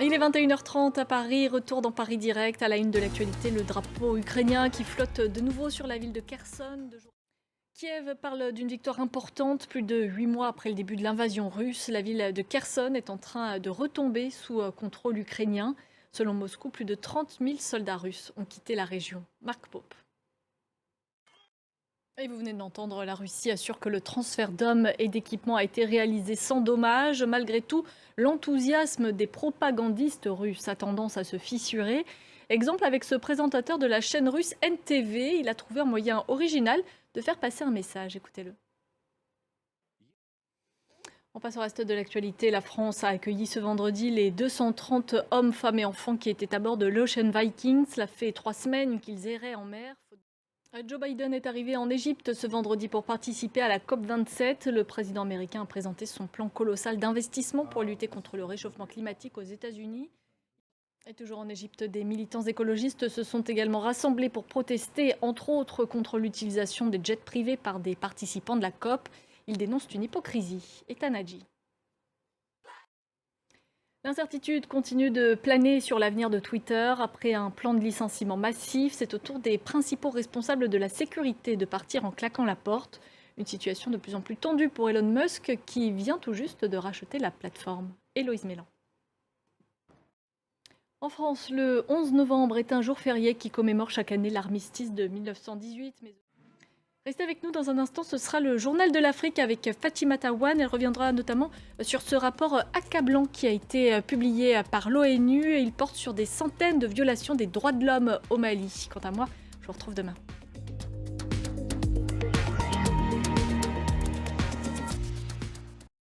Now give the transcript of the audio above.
Il est 21h30 à Paris, retour dans Paris Direct. À la une de l'actualité, le drapeau ukrainien qui flotte de nouveau sur la ville de Kherson. Kiev parle d'une victoire importante. Plus de 8 mois après le début de l'invasion russe, la ville de Kherson est en train de retomber sous contrôle ukrainien. Selon Moscou, plus de 30 000 soldats russes ont quitté la région. Marc Pope. Et vous venez de l'entendre, la Russie assure que le transfert d'hommes et d'équipements a été réalisé sans dommage. Malgré tout, l'enthousiasme des propagandistes russes a tendance à se fissurer. Exemple avec ce présentateur de la chaîne russe NTV, il a trouvé un moyen original de faire passer un message. Écoutez-le. On passe au reste de l'actualité. La France a accueilli ce vendredi les 230 hommes, femmes et enfants qui étaient à bord de l'Ocean Viking. Cela fait 3 semaines qu'ils erraient en mer. Joe Biden est arrivé en Égypte ce vendredi pour participer à la COP27. Le président américain a présenté son plan colossal d'investissement pour lutter contre le réchauffement climatique aux États-Unis. Et toujours en Égypte, des militants écologistes se sont également rassemblés pour protester, entre autres, contre l'utilisation des jets privés par des participants de la COP. Ils dénoncent une hypocrisie. Et Tanadji. L'incertitude continue de planer sur l'avenir de Twitter. Après un plan de licenciement massif, c'est au tour des principaux responsables de la sécurité de partir en claquant la porte. Une situation de plus en plus tendue pour Elon Musk qui vient tout juste de racheter la plateforme. Héloïse Mélan. En France, le 11 novembre est un jour férié qui commémore chaque année l'armistice de 1918. Restez avec nous dans un instant, ce sera le journal de l'Afrique avec Fatima Tawane. Elle reviendra notamment sur ce rapport accablant qui a été publié par l'ONU. Il porte sur des centaines de violations des droits de l'homme au Mali. Quant à moi, je vous retrouve demain.